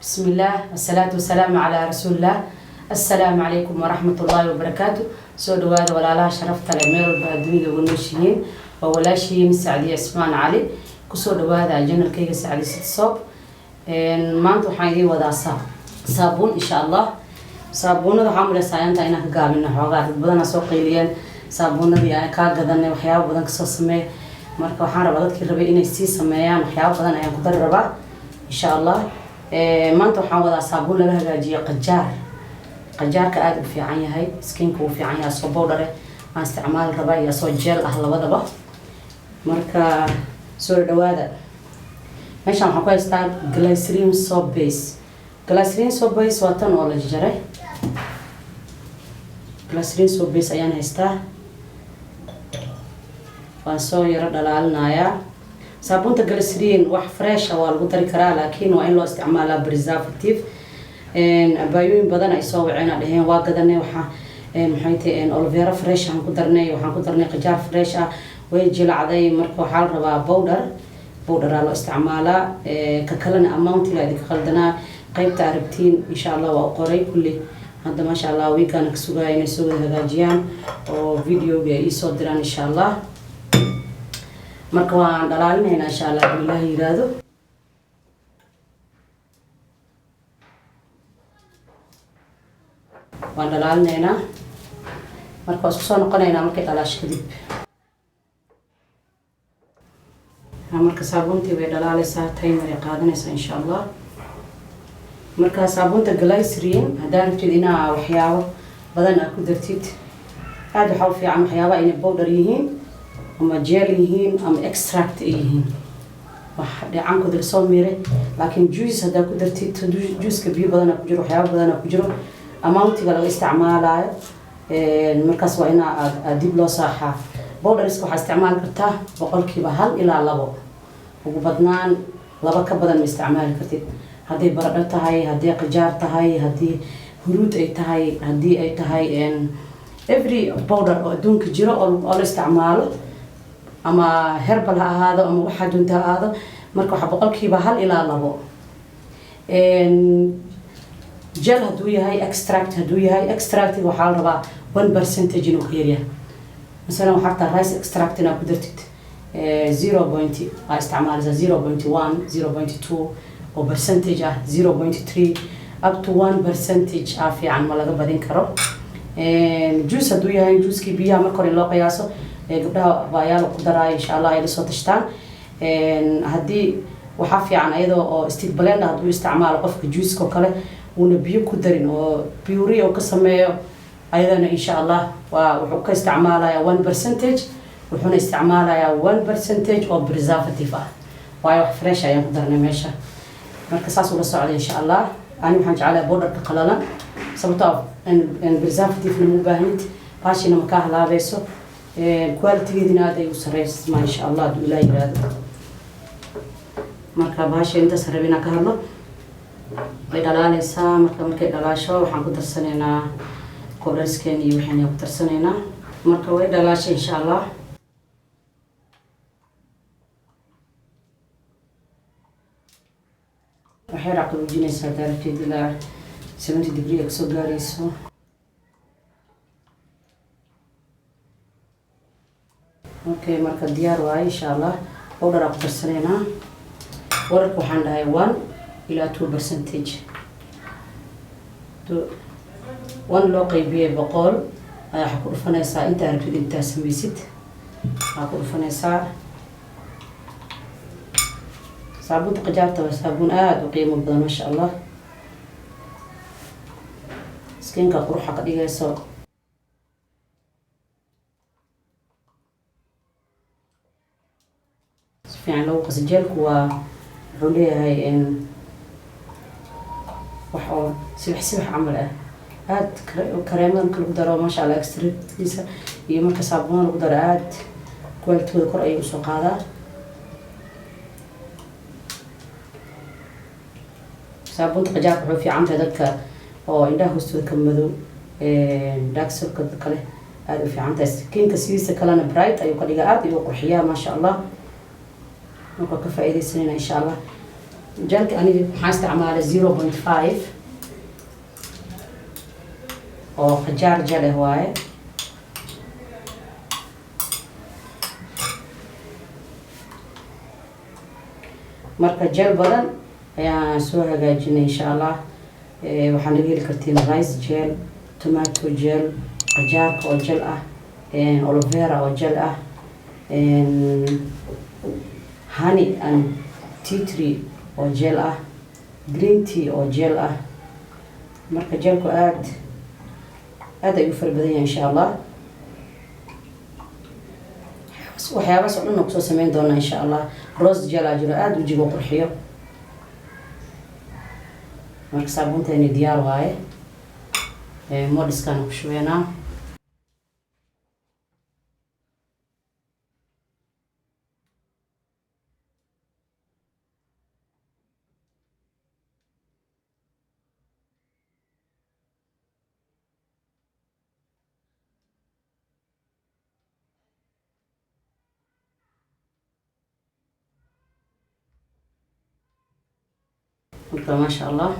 بسم الله والصلاة والسلام على رسول الله. السلام عليكم ورحمة الله وبركاته. سو دواada walaalaha sharafta leh meel walba adduunka ugu nooshihiin oo walaashiin Saadiya Ismaan Cali ku soo dhawaada channelkayga Saadi Sitsob. maanta waxaan idin wadaa saabuun insha Allah. saabuunada waxaan u leeyahay inaan ka gaabino xoogaa dad badan soo qeyliyeen saabuunadii aan ka gadanay waxyaabo badan ka soo sameey marka waxaan rabaa dadkii rabay inay sii sameeyaan waxyaabo badan ayaan ku dari rabaa insha Allah. maanta waxaan wadaa saabuun laga hagaajiyo qajaarka aad u fiican yahay skinka uu fiican yahay soo powder aan isticmaal rabaa iyo soo gel ah labadaba marka soo dhawaada meeshaan waxaan ku haystaa glycerin soap base waa tan oo la jaray glycerin soap base ayaan haystaa waan soo yara dhalaalinayaa saabuunta glycerin wax fresh ah waa lagu dari karaa laakiin waa in loo isticmaalaa preservative abaayooyin badan ay soo waceen dhaheen waa gadanay waxa maxay tahay aloe vera fresh aan ku darnay waxaan ku darnay qajaar fresh ah way jilacday marka waxaa la rabaa powder loo isticmaalaa ka kalena amount ila idin qaldanaa qaybta aragtiin insha Allah waa qoray kulli hadda ma sha Allah weekana ka sugayay inay soo hagaajiyaan oo video-ga ay soo diraan insha Allah marka waan dhalaalinaynaa insha Allah Ilaahay yiraahdo waan dhalaalinaynaa marka isku soo noqonaynaa markay dhalaasho kadib marka saabuuntii way dhalaalaysaa timer ay qaadanaysaa insha Allah marka saabuunta glycerin hadaan rabtid inaa waxyaabo badan aad ku dartid aad waxa u fiican waxyaabo inay powder yihiin ama gel yihiin ama extract yihiin wax dhacaan ku dar soo miire laakiin juice hadaa ku dartid juice biyo badan ku jiro waxyaabo badan ku jiro amountiga laga isticmaalayo markaas waa ina aad dib loo saaxaa powders waxa isticmaal kartaa boqolkiiba 1 ilaa 2 ugu badnaan 2 ka badan ma isticmaali kartid hadii baradho tahay hadii qajaar tahay hadii huruud ay tahay hadii ay tahay every powder oo adduunka jiro oo la isticmaalo ama herbal ha ahaado ama waxa dunta ahaado marka waxa boqolkiiba 1 ilaa 2 gel haduu yahay extract waxaa la rabaa 1% inuu ka yaryahay مثلا وحتى الرايس اكستراكت انا قدرت 0. استعمالها 0.1 0.2 او برسنتج 0.3 up to 1% عافي عن ما laga badin karo juice haduu yahay juice ki biyaha marka hore loo qiyaaso gabdhaha baayaan ku daray insha Allah ay soo tashtaan hadii waxa fiican ayadoo oo stick blender haduu isticmaalo qofka juice ko kale una biyo ku darin oo puree oo ka sameeyo ayadana insha Allah wuxuu ka isticmaalayaa 1% wuxuuna isticmaalayaa 1% oo preservative ah waayo wax fresh ayaan ku darnay meesha marka saas ula socdo insha Allah ani waxaan jecelahay powderka qalalan sababtoo in preservative ma baahnid baashina ma ka halaabayso quality-geedina aad ay u sareysaa insha Allah duu ilaahay yiraahdo marka baasha inta sarabina ka hadlo way dhalaalaysaa markay dhalaasho waxaan ku darsanaynaa كورسكين يوحنا وترسنينا مركوي دلاش إن شاء الله وحير عقل وجينا سادار في دلا 70 دقيقة كسوغاريسو اوكي مركا ديار واي إن شاء الله بودر عقل ترسنينا ورق وحان داي 1 إلى 2% 1 loo qaybiye 100 ayaa ku dhufanaysaa inta rabtid inta samaysid aad ku dhufanaysaa saabuunta qajaarta waa saabuun aad u qiimo badan ma sha Allah skinka quruxa ka dhigayso fiican loo qas jelku waa wuxuu leeyahay wax oo sibix camal ah aad kareeman kala daro ma sha Allah extractkiisa iyo marka saabuun lagu daro aad quality-da kor ay u soo qaadaa saabuunta qajaarka wuxuu fiican tahay dadka oo indhaha hoostooda ka madow dark circle kale aad u fiican tahay skinka siisa kalena bright ayuu ka dhigaa aad iyo qurxiyaa ma sha Allah marka ka faa'iideysanayna insha Allah جلك أنا حاستعمله 0.5 أو خجار جل هواي marka gel badan ayaan soo hagaajinay insha Allah waxaan laga heli kartiin rice gel tomato gel qajaarka oo gel ah aloe vera oo gel ah honey and tea tree oo gel ah green tea oo gel ah marka gelku aad ayuu fara badan yahay insha Allah waxyaabahaas oo dhan ku soo sameyn doonaa insha Allah rose gel ajiro aad wajiga qurxiyo marka saabuunteeni diyaar waaye modiskan ku shubeynaa marka ما شاء الله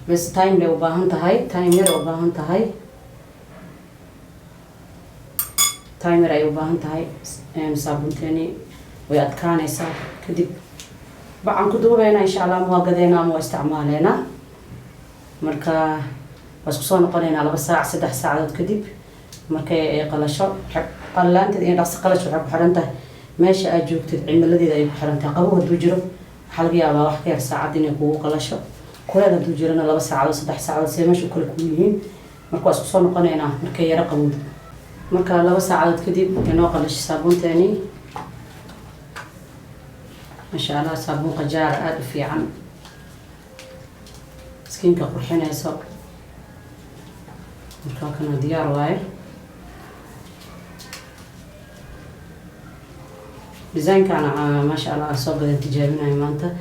بس تايم لو باهنت هاي تايمر لو باهنت هاي تايمر أيوة باهنت هاي صابونتيني ويأتكانيسا كدب بعد كدوبينا إن شاء الله مواقدينا واستعمالنا مركا بس خصوصا قلنا على بس ساعة 6 ساعات كدب مركا قلشوا قلانت إن رأس قلشوا حب حرنته ماشي أجوك تدعم الذي ذا يحرنته قبوه دوجرو حلقي على واحد كير ساعة دنيا كوو قلشوا كل هذا دوجرنا لبا ساعة 6 ساعات سيمشوا كل كلهم مركا بس خصوصا قلنا مركا يرقبوا مركا لبا ساعات كدب كانوا قلش صابون تاني ما شاء الله صابون قجار آد في عم سكين كقرحنا يسوق مركا كنا ديار واي ديزاين كان ما شاء الله سوق بدن تجاربنا مانتا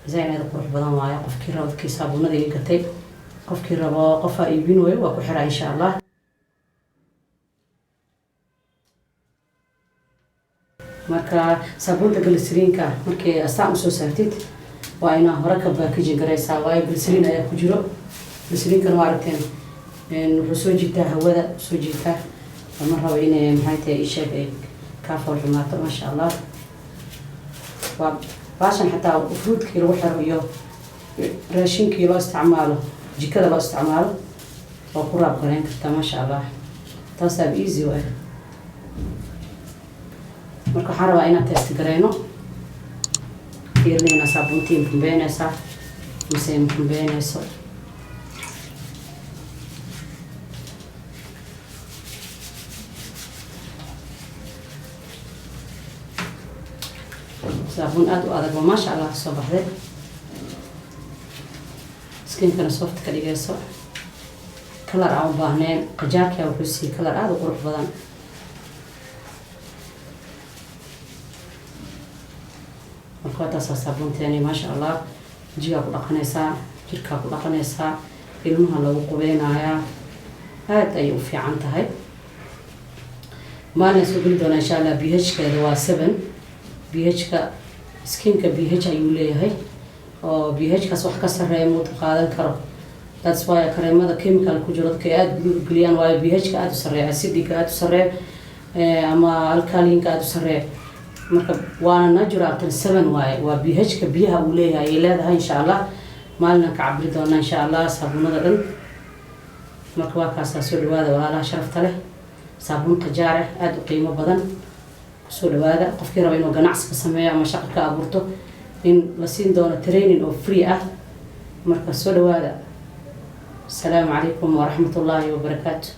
ديزاين هذا قرح بدن واي قف كي راب كي صابون ذي قتي قف كي راب قفا يبين وي وكحرة إن شاء الله marka sabunta glycerin-ka markii astaam soo saartid waa ina hore ka packaging gareysaa waayo glycerin ayaa ku jiro glycerin-kan waa aragteen wuxuu soo jiitaa hawada soo jiitaa ma rabo inay maxay tahay isheeg ay ka farxumaato ma sha Allah waa baashan xataa fruitkii lagu xiro iyo raashinkii loo isticmaalo jikada loo isticmaalo waa ku raab gareyn kartaa ma sha Allah taas aad easy way marka waxaan rabaa inaan test gareyno fiirnayna saabuuntiin kumbeynaysa mise kumbeynayso saabuun aad u adag oo maasha Allah soo baxday skinkana soft ka dhigayso kalar aan u baahnayn qajaarka wuxuu siiyay kalar aad u qurux badan marka saabuunteeni ma sha Allah jiga ku dhaqanaysa jirka ku dhaqanaysa ilmaha lagu qubeynaaya aad ay u fiican tahay maalin soo gali doona insha Allah pH-keeda waa 7 pH-ka skinka pH ayuu leeyahay oo pH-kaas wax ka sareeyo mud qaadan karo that's why kareemada chemical ku jiro dadka aad u geliyaan waayo pH-ka aad u sareeyo acidic aad u sareeyo ama alkalinka aad u sareeyo marka waana natural 7 waaye waa pH-ka biyaha uu leeyahay ay leedahay insha Allah maalin ka cabri doona insha Allah saabuunada dhan marka waa kaas soo dhawaada walaalaha sharafta leh saabuun qajaar aad u qiimo badan soo dhawaada qofkii raba inuu ganacsi ka sameeyo ama shaqo ka abuurto in la siin doono training oo free ah marka soo dhawaada السلام عليكم ورحمة الله وبركاته